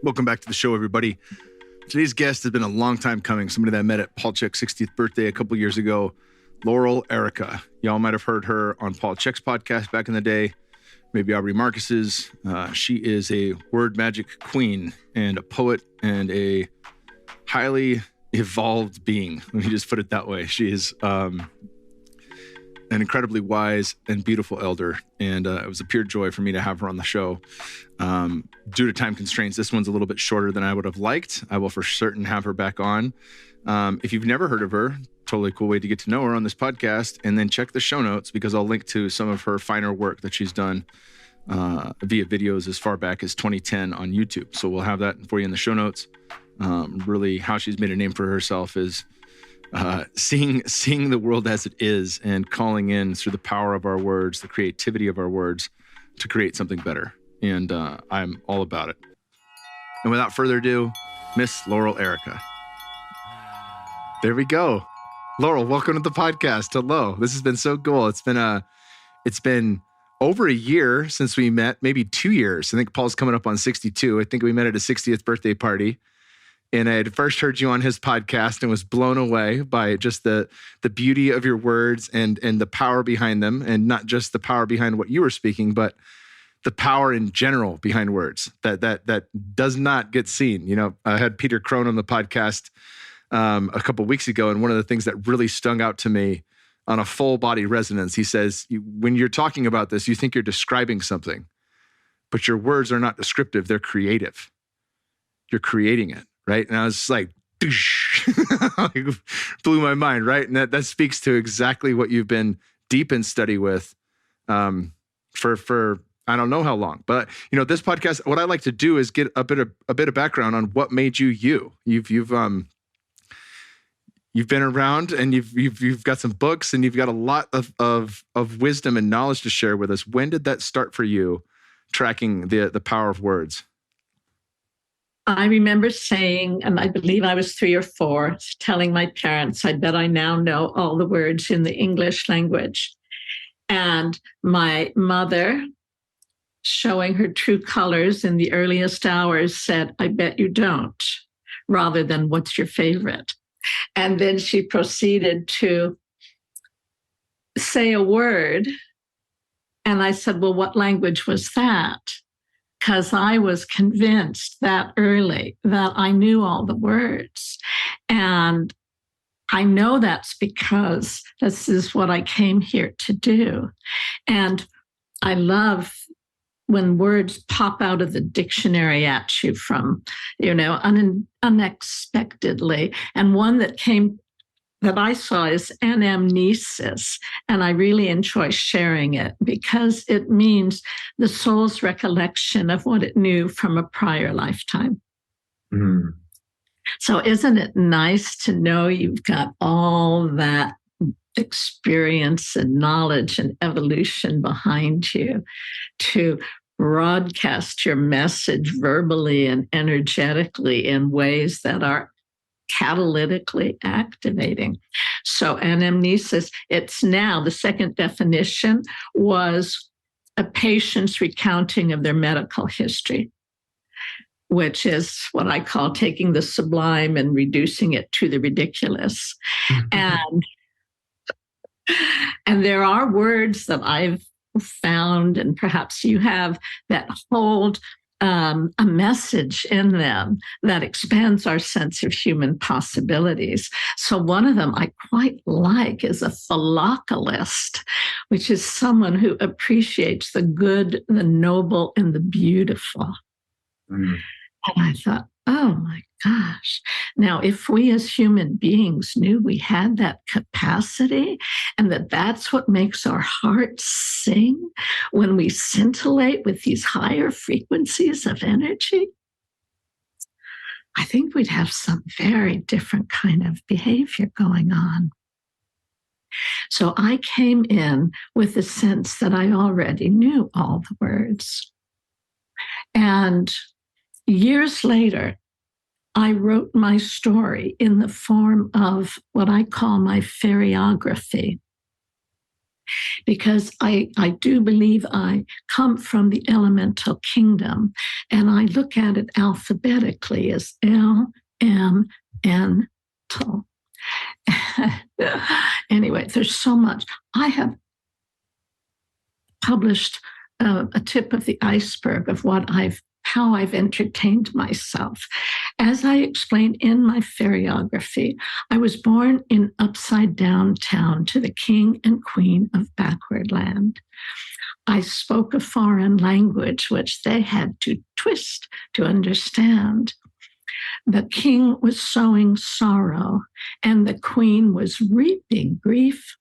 Welcome back to the show, everybody. Today's guest has been a long time coming. Somebody that I met at Paul Chek's 60th birthday a couple years ago, Laurel Airica. Y'all might have heard her on Paul Chek's podcast back in the day, maybe Aubrey Marcus's. She is a word magic queen and a poet and a highly evolved being. Let me just put it that way. She is an incredibly wise and beautiful elder, and it was a pure joy for me to have her on the show. Due to time constraints, this one's a little bit shorter than I would have liked. I will for certain have her back on. If you've never heard of her, totally cool way to get to know her on this podcast, and then check the show notes because I'll link to some of her finer work that she's done via videos as far back as 2010 on YouTube. So we'll have that for you in the show notes. Really, how she's made a name for herself is seeing the world as it is and calling in through the power of our words, the creativity of our words to create something better. And I'm all about it. And without further ado, Miss Laurel Airica. There we go. Laurel, welcome to the podcast. Hello. This has been so cool. It's been over a year since we met, maybe 2 years. I think Paul's coming up on 62. I think we met at a 60th birthday party. And I had first heard you on his podcast and was blown away by just the beauty of your words and the power behind them, and not just the power behind what you were speaking, but the power in general behind words that does not get seen. You know, I had Peter Crone on the podcast a couple of weeks ago, and one of the things that really stung out to me on a full body resonance, he says, when you're talking about this, you think you're describing something, but your words are not descriptive, they're creative. You're creating it. Right. And I was like, blew my mind. Right. And that speaks to exactly what you've been deep in study with for I don't know how long. But, you know, this podcast, what I like to do is get a bit of background on what made you you. You've been around and you've got some books and you've got a lot of wisdom and knowledge to share with us. When did that start for you, tracking the power of words? I remember saying, and I believe I was 3 or 4, telling my parents, I bet I now know all the words in the English language. And my mother, showing her true colors in the earliest hours, said, I bet you don't, rather than what's your favorite. And then she proceeded to say a word. And I said, well, what language was that? Because I was convinced that early that I knew all the words. And I know that's because this is what I came here to do. And I love when words pop out of the dictionary at you from, unexpectedly. And one that I saw is anamnesis, and I really enjoy sharing it because it means the soul's recollection of what it knew from a prior lifetime. Mm. So isn't it nice to know you've got all that experience and knowledge and evolution behind you to broadcast your message verbally and energetically in ways that are catalytically activating. So anamnesis, it's now the second definition was a patient's recounting of their medical history, which is what I call taking the sublime and reducing it to the ridiculous. Mm-hmm. And there are words that I've found, and perhaps you have, that hold a message in them that expands our sense of human possibilities. So one of them I quite like is a philocalist, which is someone who appreciates the good, the noble, and the beautiful. Mm. And I thought, oh my gosh. Now, if we as human beings knew we had that capacity and that's what makes our hearts sing when we scintillate with these higher frequencies of energy, I think we'd have some very different kind of behavior going on. So I came in with the sense that I already knew all the words. And years later, I wrote my story in the form of what I call my fairyography. because I do believe I come from the elemental kingdom, and I look at it alphabetically as L, M, N, T. Anyway, there's so much. I have published a tip of the iceberg of how I've entertained myself. As I explained in my fairyography, I was born in upside down town to the king and queen of backward land. I spoke a foreign language, which they had to twist to understand. The king was sowing sorrow, and the queen was reaping grief.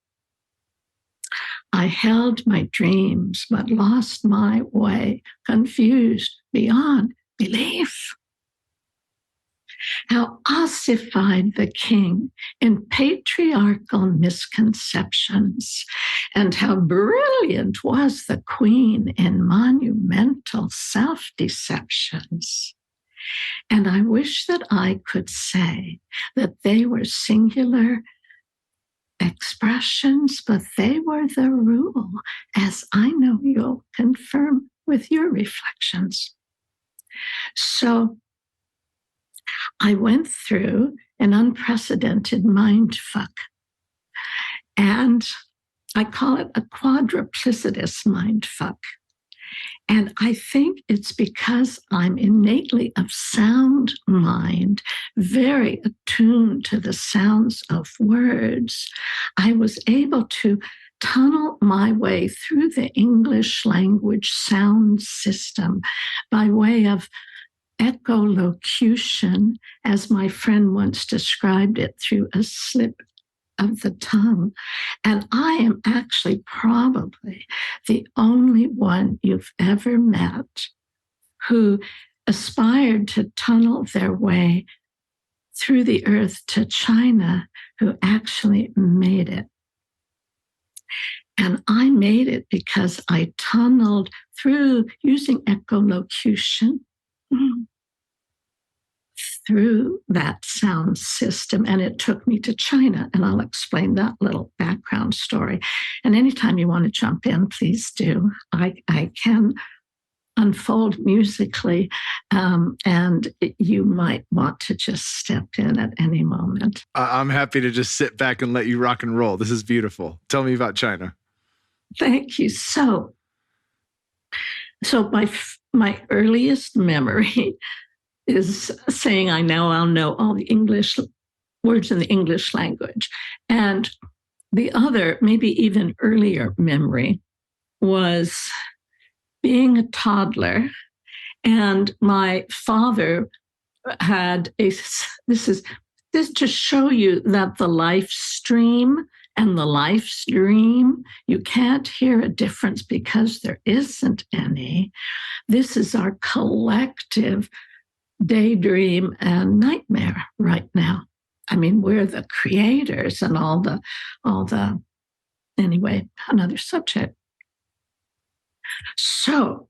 I held my dreams, but lost my way, confused beyond belief. How ossified the king in patriarchal misconceptions, and how brilliant was the queen in monumental self-deceptions. And I wish that I could say that they were singular expressions, but they were the rule, as I know you'll confirm with your reflections. So I went through an unprecedented mindfuck, and I call it a quadruplicitous mindfuck. And I think it's because I'm innately of sound mind, very attuned to the sounds of words. I was able to tunnel my way through the English language sound system by way of echolocution, as my friend once described it, through a slip of the tongue. And I am actually probably the only one you've ever met who aspired to tunnel their way through the earth to China, who actually made it. And I made it because I tunneled through using echolocution through that sound system, and it took me to China, and I'll explain that little background story. And anytime you want to jump in, please do. I can unfold musically, and you might want to just step in at any moment. I'm happy to just sit back and let you rock and roll. This is beautiful. Tell me about China. Thank you. So my earliest memory is saying I'll know all the English words in the English language. And the other, maybe even earlier memory, was being a toddler. And my father had this to show you that the life stream and the life's dream, you can't hear a difference because there isn't any. This is our collective daydream and nightmare right now. I mean, we're the creators and all the anyway, another subject. So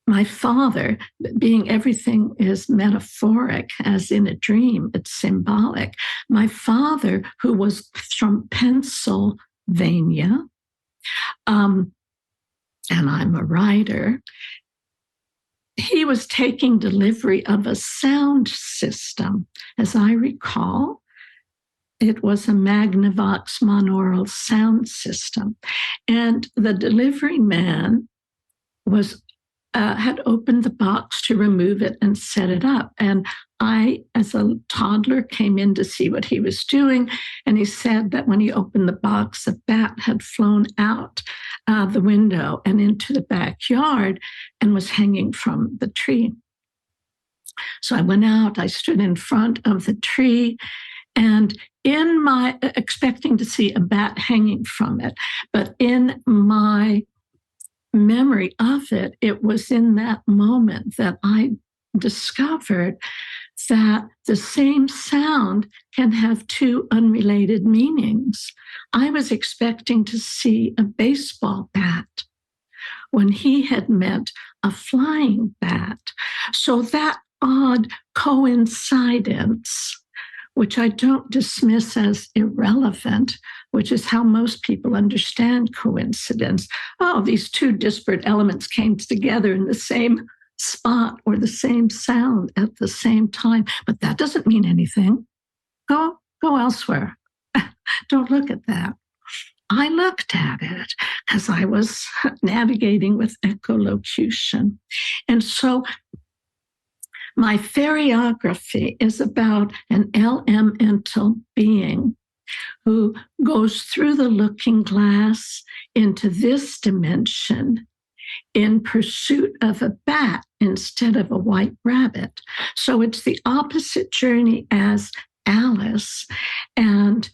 my father, being everything is metaphoric, as in a dream, it's symbolic. My father, who was from Pennsylvania, and I'm a writer, he was taking delivery of a sound system. As I recall, it was a Magnavox monaural sound system. And the delivery man had opened the box to remove it and set it up. And I, as a toddler, came in to see what he was doing. And he said that when he opened the box, a bat had flown out the window and into the backyard and was hanging from the tree. So I went out, I stood in front of the tree, and in my expecting to see a bat hanging from it, but in my memory of it, it was in that moment that I discovered that the same sound can have two unrelated meanings. I was expecting to see a baseball bat when he had meant a flying bat. So that odd coincidence which I don't dismiss as irrelevant, which is how most people understand coincidence. Oh, these two disparate elements came together in the same spot or the same sound at the same time, but that doesn't mean anything. Go elsewhere. Don't look at that. I looked at it because I was navigating with echolocution. And so my fairyography is about an elemental being who goes through the looking glass into this dimension in pursuit of a bat instead of a white rabbit. So it's the opposite journey as Alice. And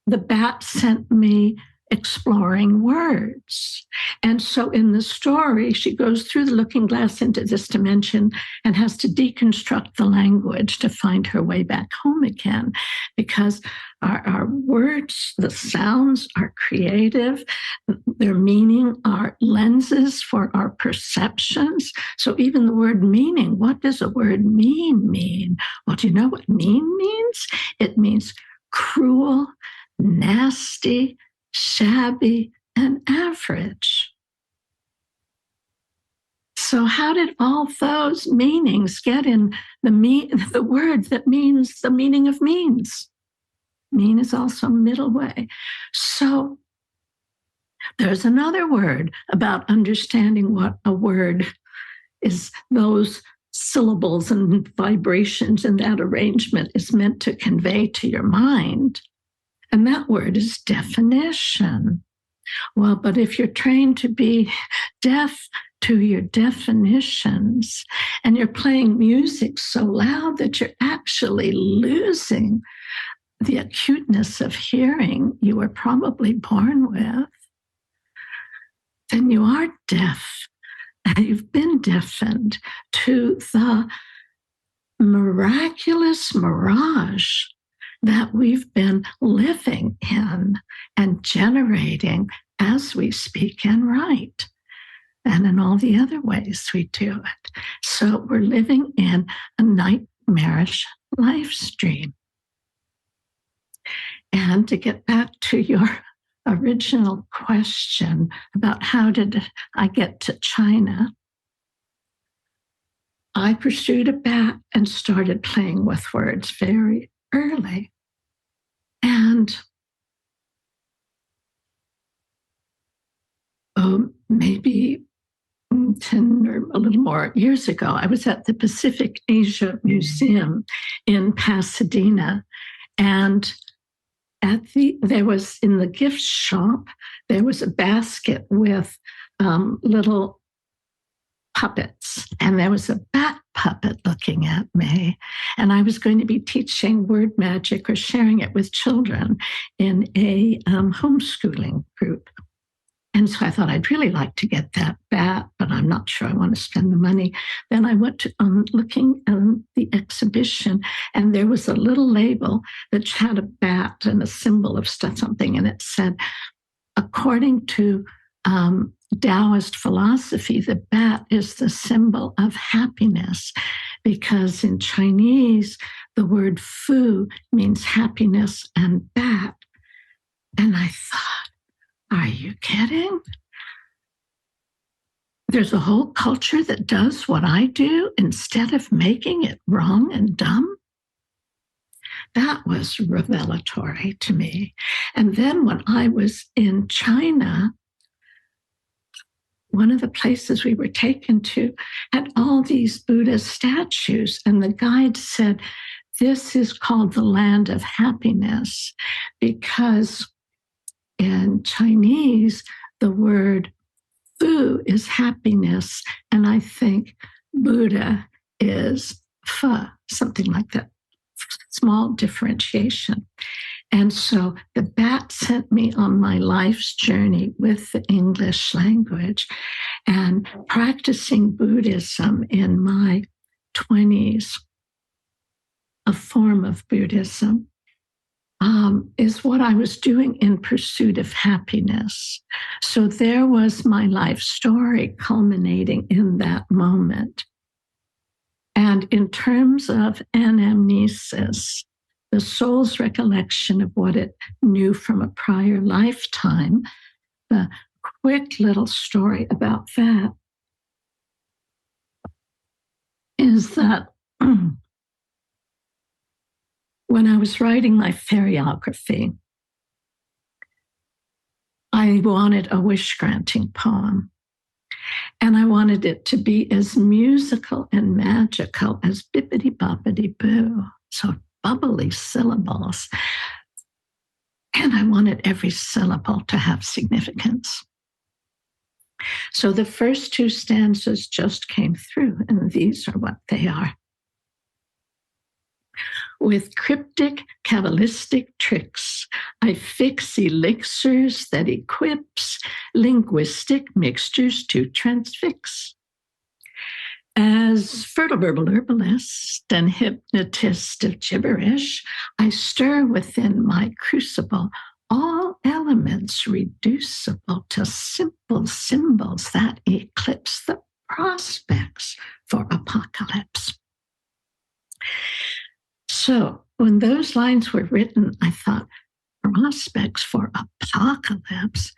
the bat sent me exploring words. And so in the story, she goes through the looking glass into this dimension and has to deconstruct the language to find her way back home again, because our words, the sounds are creative, their meaning are lenses for our perceptions. So even the word meaning, what does a word mean? Well, do you know what mean means? It means cruel, nasty, shabby, and average. So how did all those meanings get in the word that means the meaning of means? Mean is also middle way. So there's another word about understanding what a word is, those syllables and vibrations in that arrangement is meant to convey to your mind. And that word is definition. Well, but if you're trained to be deaf to your definitions and you're playing music so loud that you're actually losing the acuteness of hearing you were probably born with, then you are deaf. You've been deafened to the miraculous mirage that we've been living in and generating as we speak and write, and in all the other ways we do it. So we're living in a nightmarish life stream. And to get back to your original question about how did I get to China, I pursued a bat and started playing with words very early. And maybe 10 or a little more years ago, I was at the Pacific Asia Museum in Pasadena. And there was in the gift shop, there was a basket with little puppets, and there was a bat puppet looking at me, and I was going to be teaching word magic or sharing it with children in a homeschooling group. And so I thought I'd really like to get that bat, but I'm not sure I want to spend the money. Then I went to looking at the exhibition, and there was a little label that had a bat and a symbol of something, and it said, according to Taoist philosophy, the bat is the symbol of happiness, because in Chinese, the word fu means happiness and bat. And I thought, are you kidding? There's a whole culture that does what I do instead of making it wrong and dumb. That was revelatory to me. And then when I was in China, one of the places we were taken to had all these Buddha statues, and the guide said, this is called the land of happiness, because in Chinese, the word fu is happiness, and I think Buddha is fa, something like that, small differentiation. And so the bat sent me on my life's journey with the English language, and practicing Buddhism in my 20s, a form of Buddhism, is what I was doing in pursuit of happiness. So there was my life story culminating in that moment. And in terms of anamnesis, the soul's recollection of what it knew from a prior lifetime. The quick little story about that is that when I was writing my fairyography, I wanted a wish-granting poem. And I wanted it to be as musical and magical as bippity-boppity-boo. So bubbly syllables. And I wanted every syllable to have significance. So the first two stanzas just came through, and these are what they are. With cryptic, Kabbalistic tricks, I fix elixirs that equips linguistic mixtures to transfix. As fertile verbal herbalist and hypnotist of gibberish, I stir within my crucible all elements reducible to simple symbols that eclipse the prospects for apocalypse. So when those lines were written, I thought, prospects for apocalypse,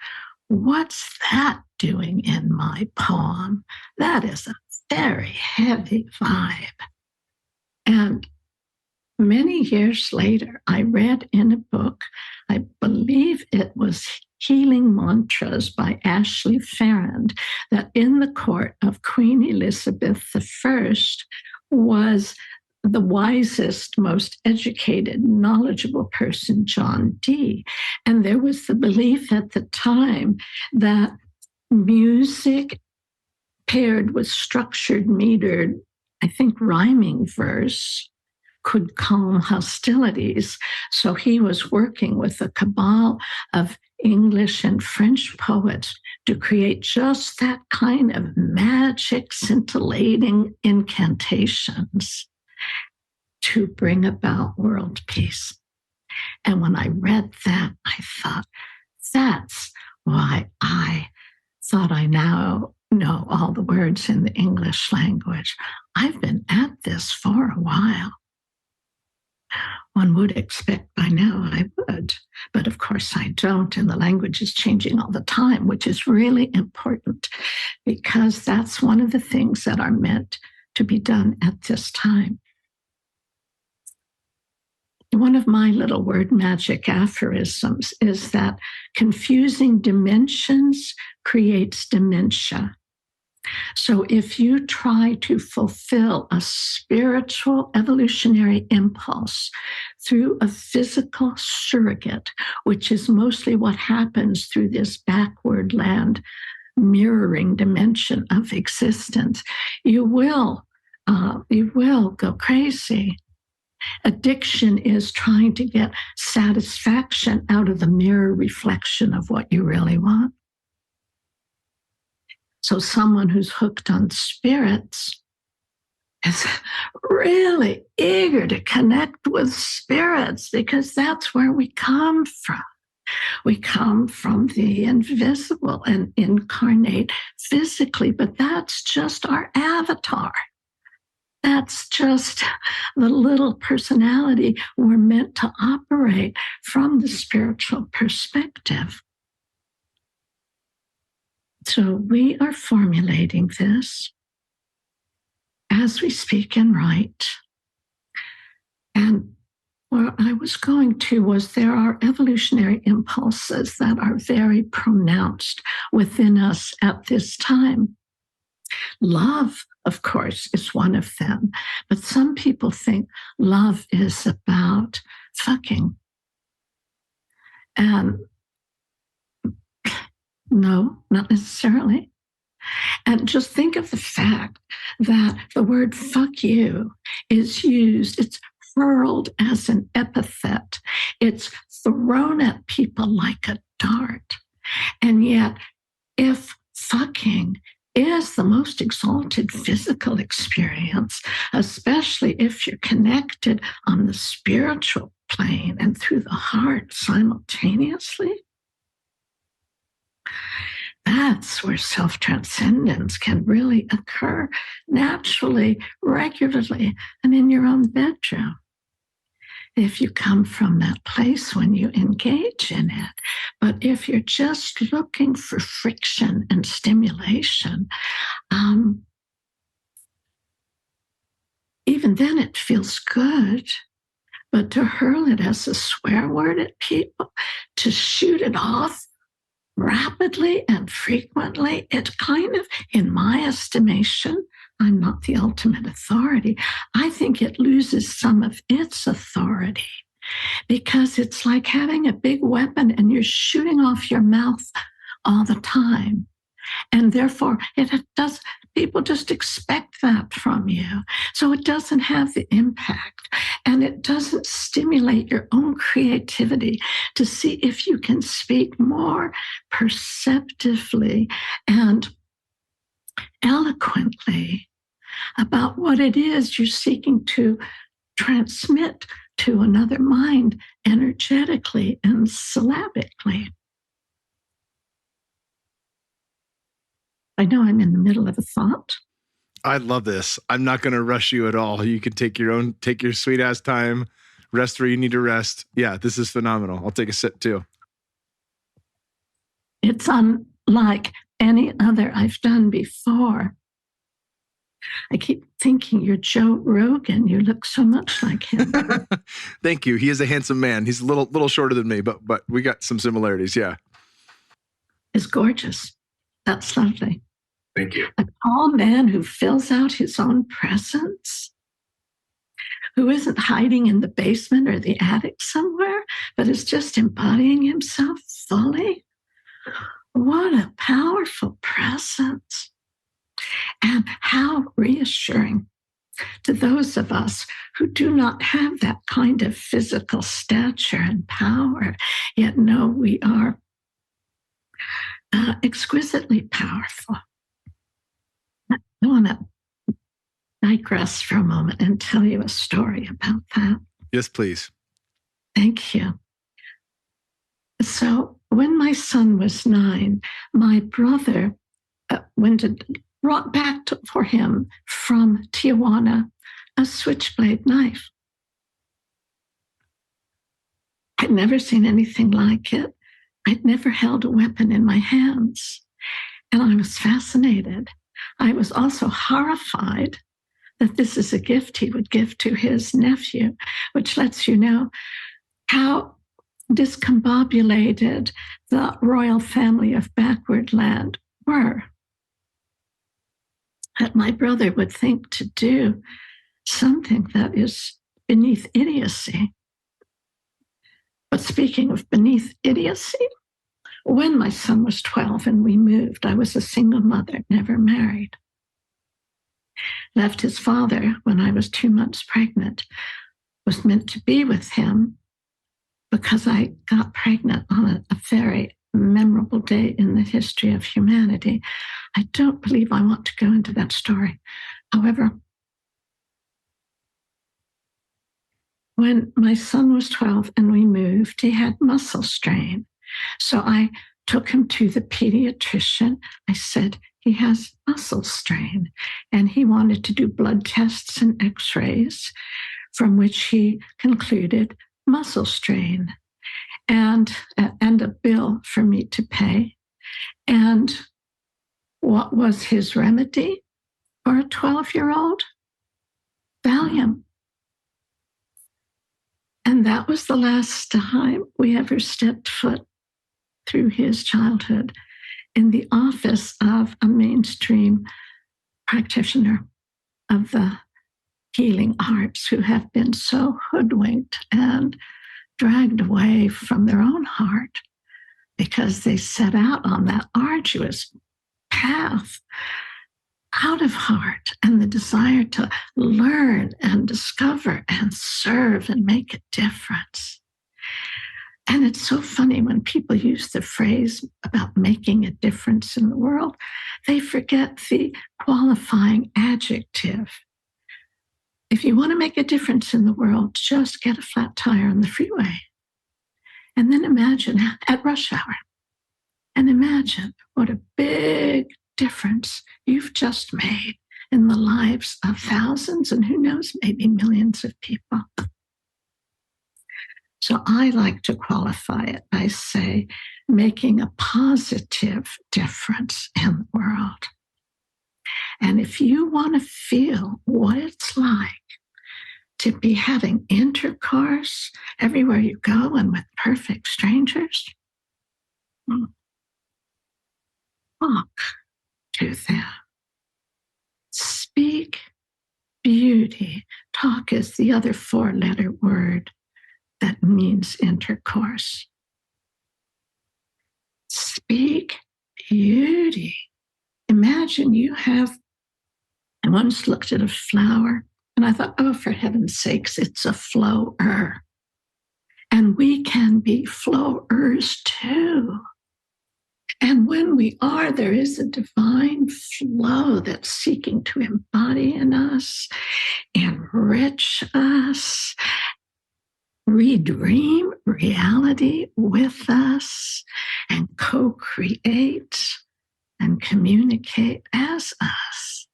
what's that doing in my poem? That is a very heavy vibe. And many years later, I read in a book, I believe it was Healing Mantras by Ashley Farrand, that in the court of Queen Elizabeth I was the wisest, most educated, knowledgeable person, John Dee. And there was the belief at the time that music paired with structured, metered, I think rhyming verse could calm hostilities. So he was working with a cabal of English and French poets to create just that kind of magic, scintillating incantations to bring about world peace. And when I read that, I thought, that's why I thought I now know all the words in the English language. I've been at this for a while. One would expect by now I would, but of course I don't, and the language is changing all the time, which is really important because that's one of the things that are meant to be done at this time. One of my little word magic aphorisms is that confusing dimensions creates dementia. So if you try to fulfill a spiritual evolutionary impulse through a physical surrogate, which is mostly what happens through this backward land mirroring dimension of existence, you will go crazy. Addiction is trying to get satisfaction out of the mirror reflection of what you really want. So someone who's hooked on spirits is really eager to connect with spirits because that's where we come from. We come from the invisible and incarnate physically, but that's just our avatar. That's just the little personality we're meant to operate from the spiritual perspective. So we are formulating this as we speak and write. And where I was going to was there are evolutionary impulses that are very pronounced within us at this time. Love, of course, is one of them. But some people think love is about fucking. And no, not necessarily. And just think of the fact that the word fuck you is used, it's hurled as an epithet. It's thrown at people like a dart. And yet, if fucking is the most exalted physical experience, especially if you're connected on the spiritual plane and through the heart simultaneously, that's where self-transcendence can really occur naturally, regularly, and in your own bedroom. if you come from that place when you engage in it. But if you're just looking for friction and stimulation, even then it feels good. But to hurl it as a swear word at people, to shoot it off rapidly and frequently, it kind of, in my estimation, I'm not the ultimate authority, I think it loses some of its authority, because it's like having a big weapon and you're shooting off your mouth all the time. And therefore, people just expect that from you. So it doesn't have the impact, and it doesn't stimulate your own creativity to see if you can speak more perceptively and eloquently about what it is you're seeking to transmit to another mind energetically and syllabically. I know I'm in the middle of a thought. I love this. I'm not going to rush you at all. You can take your sweet ass time, rest where you need to rest. Yeah, this is phenomenal. I'll take a sip too. It's unlike any other I've done before. I keep thinking you're Joe Rogan. You look so much like him. Thank you. He is a handsome man. He's a little shorter than me, but we got some similarities. Yeah. It's gorgeous. That's lovely. Thank you. A tall man who fills out his own presence, who isn't hiding in the basement or the attic somewhere, but is just embodying himself fully. What a powerful presence. And how reassuring to those of us who do not have that kind of physical stature and power, yet know we are exquisitely powerful. I want to digress for a moment and tell you a story about that. Yes, please. Thank you. So when my son was 9, my brother brought back for him from Tijuana a switchblade knife. I'd never seen anything like it. I'd never held a weapon in my hands, and I was fascinated. I was also horrified that this is a gift he would give to his nephew, which lets you know how discombobulated the royal family of backward land were. That my brother would think to do something that is beneath idiocy. But speaking of beneath idiocy, when my son was 12 and we moved, I was a single mother, never married. Left his father when I was 2 months pregnant, was meant to be with him because I got pregnant on a very memorable day in the history of humanity. I don't believe I want to go into that story. However, when my son was 12 and we moved, he had muscle strain. So I took him to the pediatrician. I said, he has muscle strain. And he wanted to do blood tests and x-rays, from which he concluded muscle strain, and a bill for me to pay. And what was his remedy for a 12-year-old? Valium. And that was the last time we ever stepped foot through his childhood in the office of a mainstream practitioner of the healing arts, who have been so hoodwinked and dragged away from their own heart because they set out on that arduous path out of heart and the desire to learn and discover and serve and make a difference. And it's so funny when people use the phrase about making a difference in the world, they forget the qualifying adjective. If you want to make a difference in the world, just get a flat tire on the freeway. And then imagine at rush hour. And imagine what a big difference you've just made in the lives of thousands and who knows, maybe millions of people. So I like to qualify it by say, making a positive difference in the world. And if you want to feel what it's like to be having intercourse everywhere you go and with perfect strangers, walk to them. Speak beauty. Talk is the other 4-letter word that means intercourse. Speak beauty. Imagine you have, I once looked at a flower and I thought, oh, for heaven's sakes, it's a flower. And we can be flowers too. And when we are, there is a divine flow that's seeking to embody in us, enrich us, redream reality with us, and co-create and communicate as us.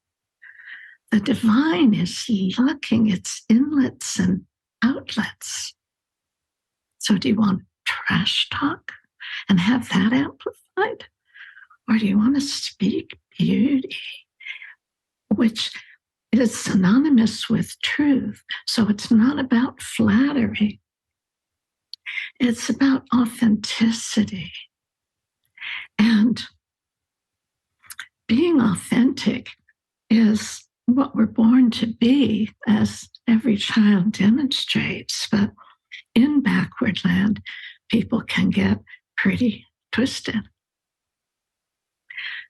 The divine is looking, its inlets and outlets. So do you want trash talk and have that amplified? Or do you want to speak beauty, which is synonymous with truth? So it's not about flattery. It's about authenticity. And being authentic is what we're born to be, as every child demonstrates. But in backward land, people can get pretty twisted.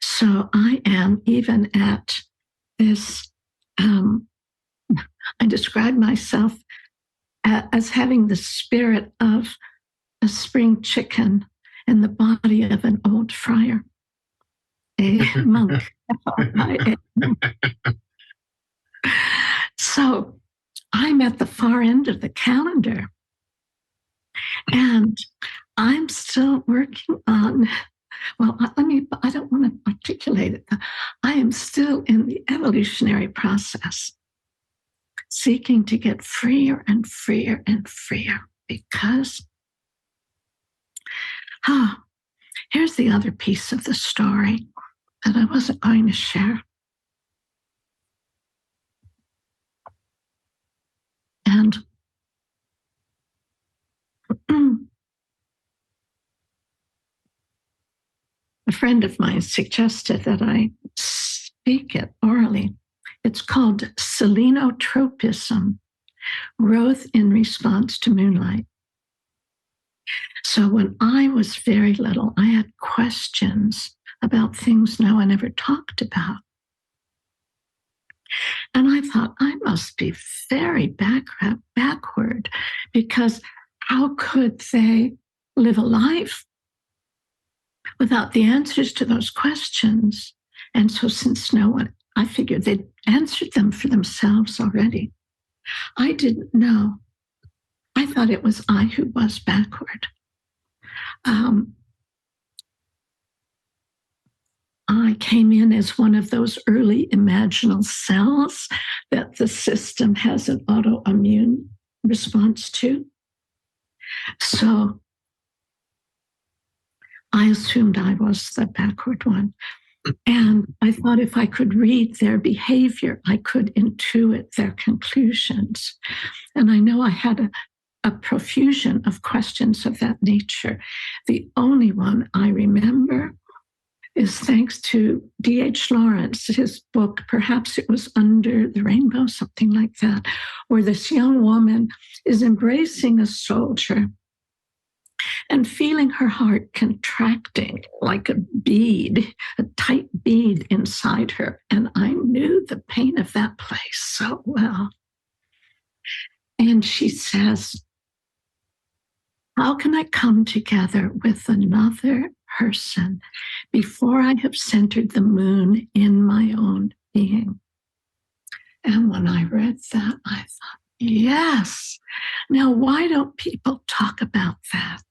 So I am even at this, I describe myself as having the spirit of a spring chicken in the body of an old friar, a monk. So I'm at the far end of the calendar, and I'm still working on, well, I don't want to articulate it. I am still in the evolutionary process, seeking to get freer and freer and freer, because, here's the other piece of the story that I wasn't going to share. And a friend of mine suggested that I speak it orally. It's called Selenotropism, growth in response to moonlight. So when I was very little, I had questions about things no one ever talked about. And I thought, I must be very backward, because how could they live a life without the answers to those questions? And so since no one, I figured they'd answered them for themselves already. I didn't know. I thought it was I who was backward. I came in as one of those early imaginal cells that the system has an autoimmune response to. So I assumed I was the backward one. And I thought if I could read their behavior, I could intuit their conclusions. And I know I had a profusion of questions of that nature. The only one I remember is thanks to D.H. Lawrence, his book, perhaps it was Under the Rainbow, something like that, where this young woman is embracing a soldier and feeling her heart contracting like a bead, a tight bead inside her. And I knew the pain of that place so well. And she says, how can I come together with another person before I have centered the moon in my own being? And when I read that, I thought, yes. Now, why don't people talk about that?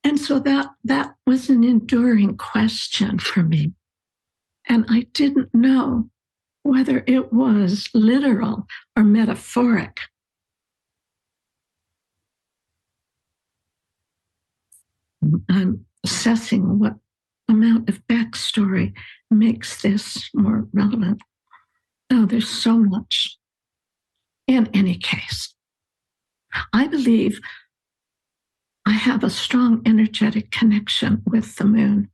And so that was an enduring question for me. And I didn't know whether it was literal or metaphoric. I'm assessing what amount of backstory makes this more relevant. Oh, there's so much. In any case, I believe I have a strong energetic connection with the moon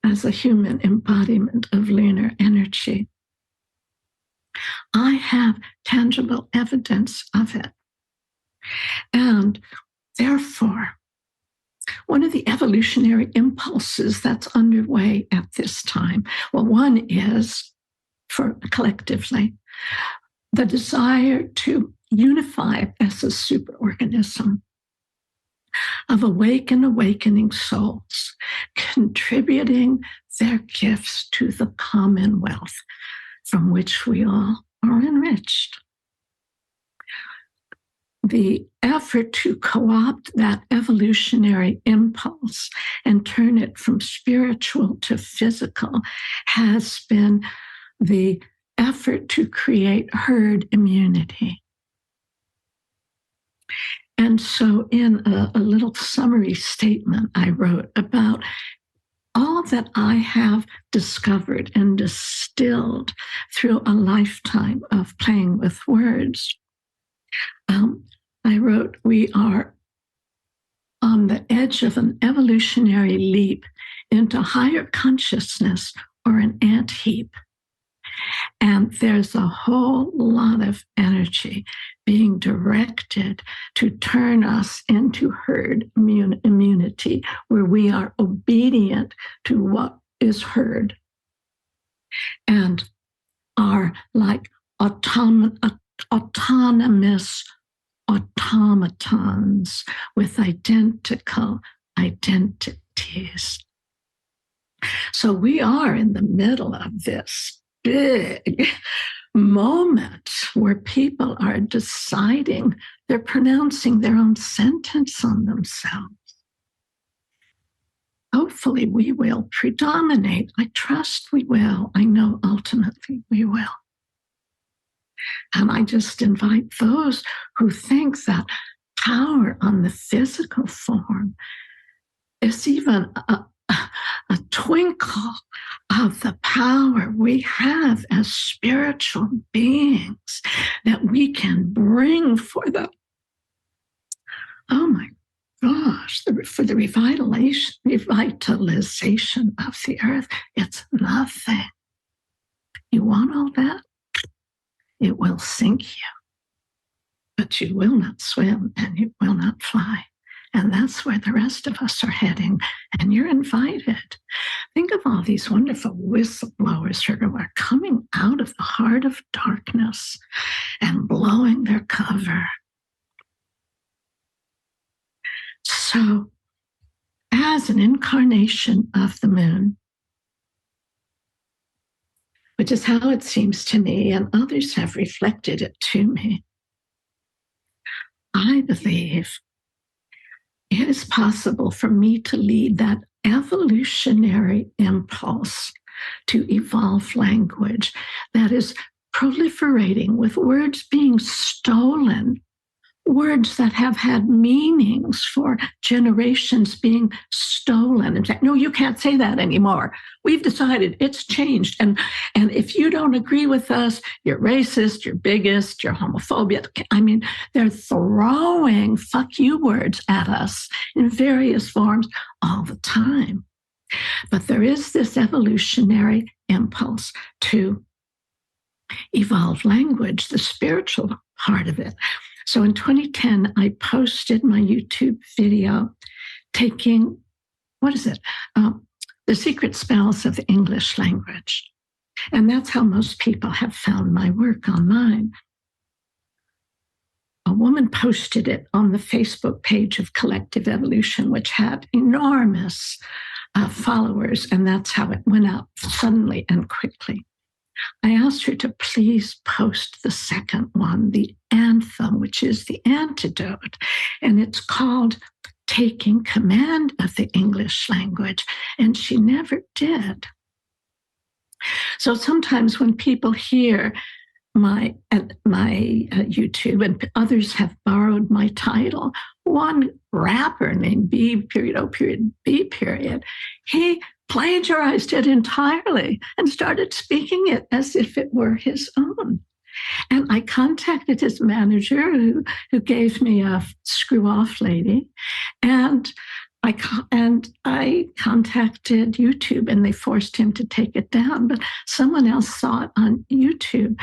as a human embodiment of lunar energy. I have tangible evidence of it. And therefore, one of the evolutionary impulses that's underway at this time, well, one is, for collectively, the desire to unify as a superorganism of awakening souls, contributing their gifts to the commonwealth from which we all are enriched. The effort to co-opt that evolutionary impulse and turn it from spiritual to physical has been the effort to create herd immunity. And so in a little summary statement I wrote about all that I have discovered and distilled through a lifetime of playing with words, I wrote, we are on the edge of an evolutionary leap into higher consciousness or an ant heap. And there's a whole lot of energy being directed to turn us into herd immunity, where we are obedient to what is heard and are like autonomous automatons with identical identities. So we are in the middle of this big moment where people are deciding, they're pronouncing their own sentence on themselves. Hopefully we will predominate. I trust we will. I know ultimately we will. And I just invite those who think that power on the physical form is even a twinkle of the power we have as spiritual beings that we can bring for the, oh my gosh, for the revitalization of the earth. It's nothing. You want all that? It will sink you, but you will not swim and you will not fly. And that's where the rest of us are heading. And you're invited. Think of all these wonderful whistleblowers who are coming out of the heart of darkness and blowing their cover. So, as an incarnation of the moon, which is how it seems to me, and others have reflected it to me, I believe it is possible for me to lead that evolutionary impulse to evolve language that is proliferating with words being stolen, words that have had meanings for generations being stolen. In fact, no, you can't say that anymore. We've decided it's changed. And if you don't agree with us, you're racist, you're bigot, you're homophobic. I mean, they're throwing fuck you words at us in various forms all the time. But there is this evolutionary impulse to evolve language, the spiritual part of it. So in 2010, I posted my YouTube video taking, the secret spells of the English language. And that's how most people have found my work online. A woman posted it on the Facebook page of Collective Evolution, which had enormous followers. And that's how it went out suddenly and quickly. I asked her to please post the second one, the anthem, which is the antidote. And it's called Taking Command of the English Language. And she never did. So sometimes when people hear my YouTube and others have borrowed my title, one rapper named B period O period B period, he plagiarized it entirely and started speaking it as if it were his own. And I contacted his manager, who gave me a screw off lady, and I contacted YouTube, and they forced him to take it down. But someone else saw it on YouTube,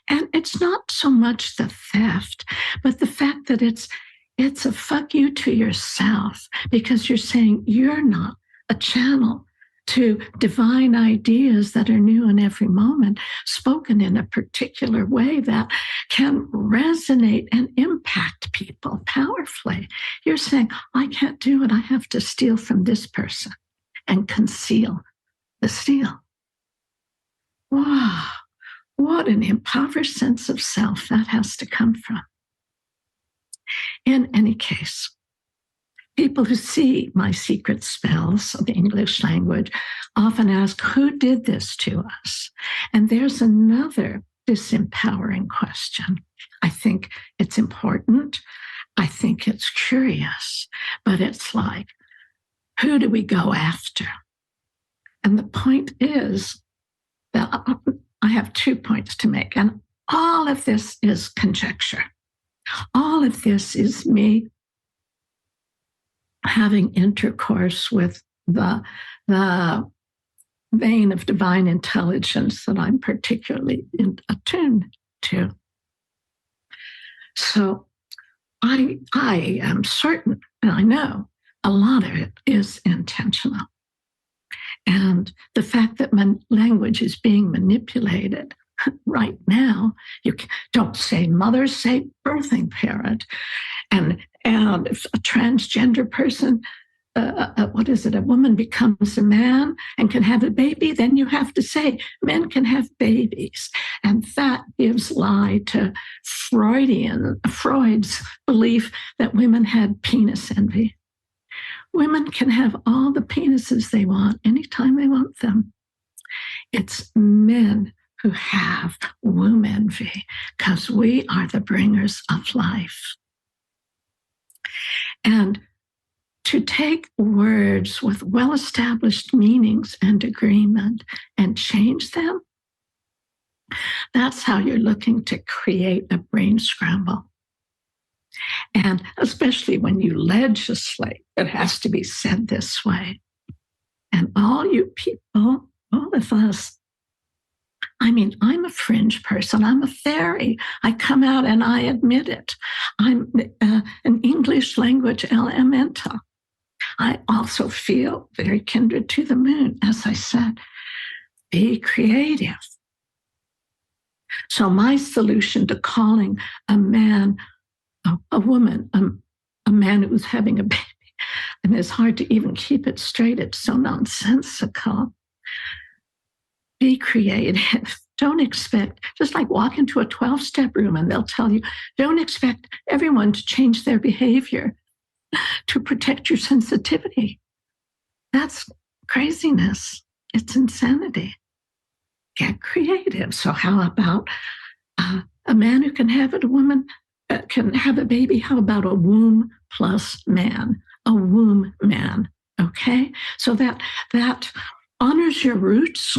and it's not so much the theft, but the fact that it's a fuck you to yourself, because you're saying you're not a channel to divine ideas that are new in every moment, spoken in a particular way that can resonate and impact people powerfully. You're saying, I can't do it. I have to steal from this person and conceal the steal. Wow, what an impoverished sense of self that has to come from. In any case, people who see my secret spells of the English language often ask, who did this to us? And there's another disempowering question. I think it's important. I think it's curious, but it's like, who do we go after? And the point is that I have 2 points to make, and all of this is conjecture. All of this is me having intercourse with the vein of divine intelligence that I'm particularly attuned to. So I am certain, and I know a lot of it is intentional. And the fact that my language is being manipulated right now, you don't say mother, say birthing parent. And if a transgender person, a woman becomes a man and can have a baby, then you have to say men can have babies. And that gives lie to Freud's belief that women had penis envy. Women can have all the penises they want anytime they want them. It's men who have womb envy, because we are the bringers of life. And to take words with well-established meanings and agreement and change them, that's how you're looking to create a brain scramble. And especially when you legislate, it has to be said this way. And all you people, all of us, I mean, I'm a fringe person. I'm a fairy. I come out and I admit it. I'm an English language elemental. I also feel very kindred to the moon, as I said. Be creative. So my solution to calling a man, a woman, a man who's having a baby, and it's hard to even keep it straight. It's so nonsensical. Be creative. Don't expect, just like walk into a 12-step room and they'll tell you, don't expect everyone to change their behavior to protect your sensitivity. That's craziness. It's insanity. Get creative. So how about a man who can have it, a woman can have a baby? How about a womb plus man? A womb man, okay? So that honors your roots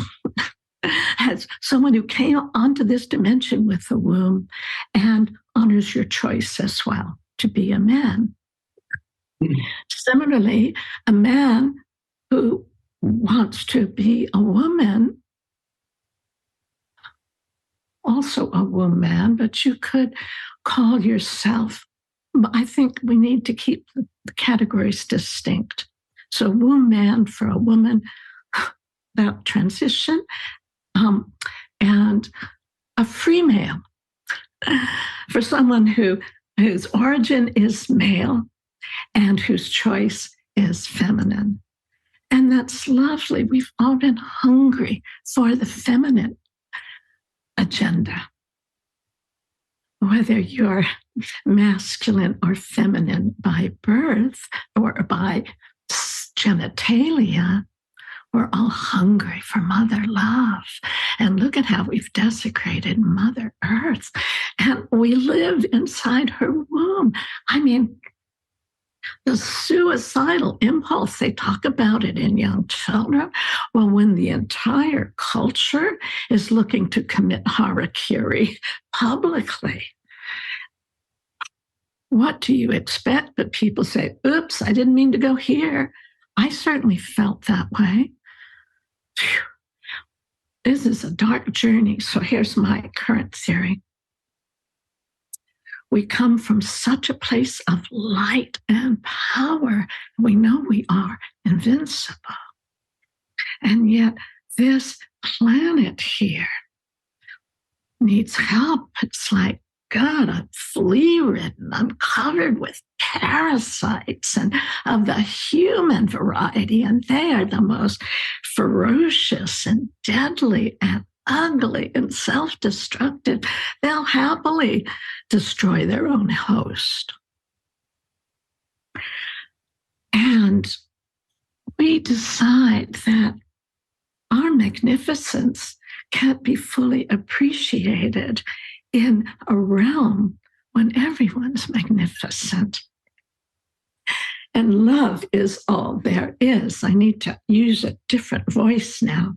as someone who came onto this dimension with the womb, and honors your choice as well to be a man. Similarly, a man who wants to be a woman, also a womb man, but you could call yourself, I think we need to keep the categories distinct. So womb man for a woman, that transition, and a free male for someone whose origin is male and whose choice is feminine. And that's lovely. We've all been hungry for the feminine agenda. Whether you're masculine or feminine by birth or by genitalia, we're all hungry for mother love. And look at how we've desecrated Mother Earth. And we live inside her womb. I mean, The suicidal impulse, they talk about it in young children. Well, when the entire culture is looking to commit harakiri publicly, what do you expect? But people say, oops, I didn't mean to go here. I certainly felt that way. Phew. This is a dark journey. So here's my current theory. We come from such a place of light and power. We know we are invincible. And yet this planet here needs help. It's like, God, I'm flea-ridden. I'm covered with parasites and of the human variety, and they are the most ferocious and deadly and ugly and self-destructive. They'll happily destroy their own host. And we decide that our magnificence can't be fully appreciated in a realm when everyone's magnificent. And love is all there is. I need to use a different voice now.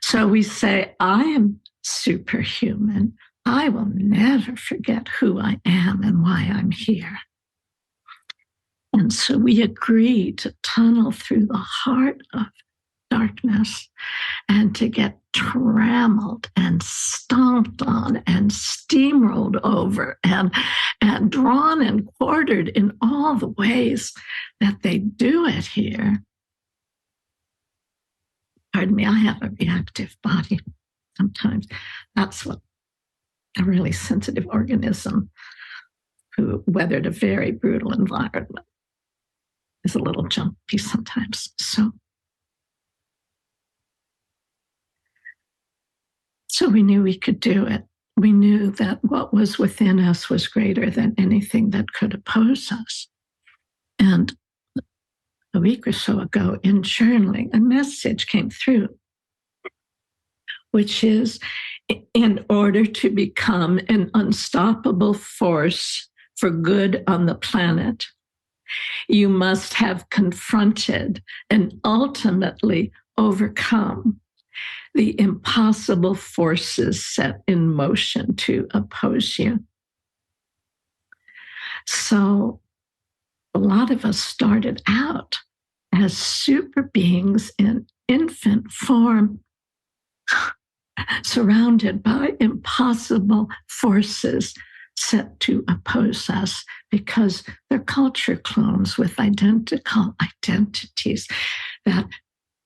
So we say, I am superhuman. I will never forget who I am and why I'm here. And so we agree to tunnel through the heart of darkness and to get trammeled and stomped on and steamrolled over and drawn and quartered in all the ways that they do it here. Pardon me, I have a reactive body sometimes. That's what a really sensitive organism who weathered a very brutal environment is a little jumpy sometimes. So we knew we could do it. We knew that what was within us was greater than anything that could oppose us. And a week or so ago in journaling, a message came through, which is, in order to become an unstoppable force for good on the planet, you must have confronted and ultimately overcome the impossible forces set in motion to oppose you. So a lot of us started out as super beings in infant form, surrounded by impossible forces set to oppose us because they're culture clones with identical identities that,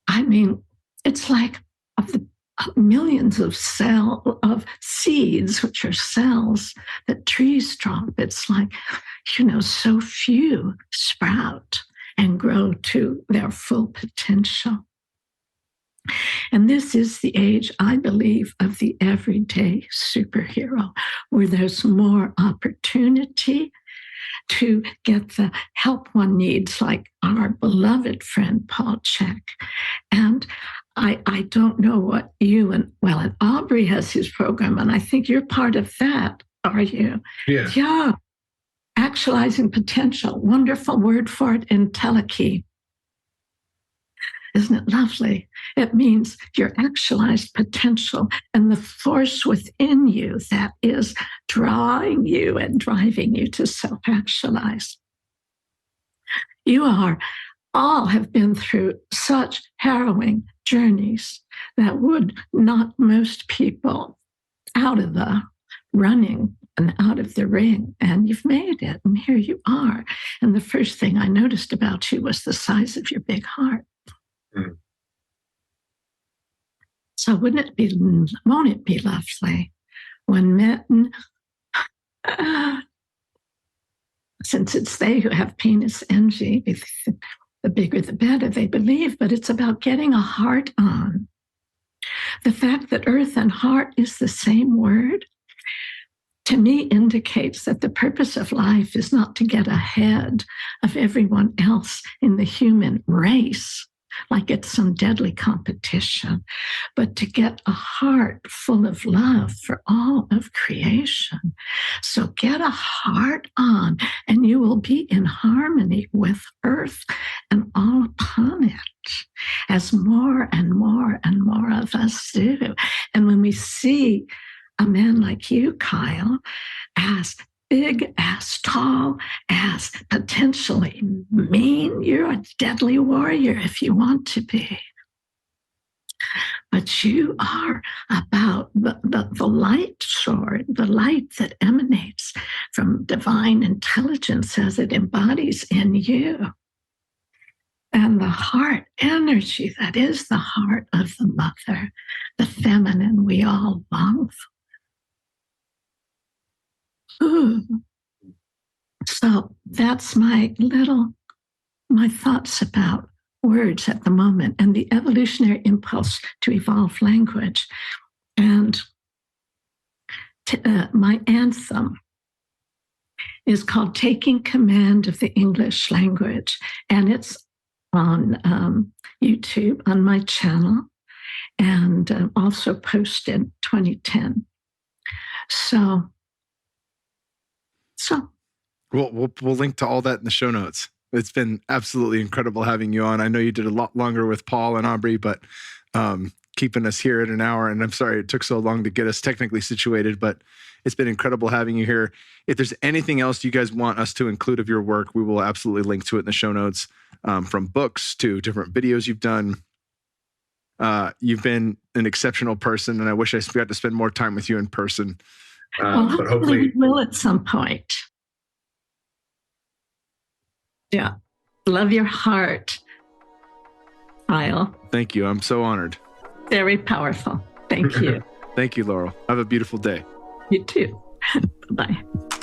I mean, it's like of the millions of seeds, which are cells that trees drop. It's like, so few sprout and grow to their full potential. And this is the age, I believe, of the everyday superhero, where there's more opportunity to get the help one needs, like our beloved friend Paul Chek. And I don't know what you and Aubrey has his program, and I think you're part of that, are you? Yeah. Yeah. Actualizing potential, wonderful word for it, entelechy. Isn't it lovely? It means your actualized potential and the force within you that is drawing you and driving you to self-actualize. You all have been through such harrowing journeys that would knock most people out of the running and out of the ring, and you've made it, and here you are. And the first thing I noticed about you was the size of your big heart. Mm. So won't it be lovely when men, since it's they who have penis envy, the bigger the better, they believe, but it's about getting a heart on. The fact that earth and heart is the same word, to me, indicates that the purpose of life is not to get ahead of everyone else in the human race, like it's some deadly competition, but to get a heart full of love for all of creation. So get a heart on, and you will be in harmony with earth and all upon it, as more and more and more of us do. And when we see a man like you, Kyle, as big, as tall, as potentially mean, you're a deadly warrior if you want to be. But you are about the light sword, the light that emanates from divine intelligence as it embodies in you. And the heart energy that is the heart of the mother, the feminine we all long for. Ooh. So that's my thoughts about words at the moment and the evolutionary impulse to evolve language. And my anthem is called Taking Command of the English Language. And it's on YouTube on my channel, and also posted 2010. So we'll link to all that in the show notes. It's been absolutely incredible having you on. I know you did a lot longer with Paul and Aubrey, but keeping us here at an hour. And I'm sorry it took so long to get us technically situated, but it's been incredible having you here. If there's anything else you guys want us to include of your work, we will absolutely link to it in the show notes, from books to different videos you've done. You've been an exceptional person, and I wish I got to spend more time with you in person. But hopefully we will at some point. Yeah. Love your heart, Kyle. Thank you. I'm so honored. Very powerful. Thank you. Thank you, Laurel. Have a beautiful day. You too. Bye-bye.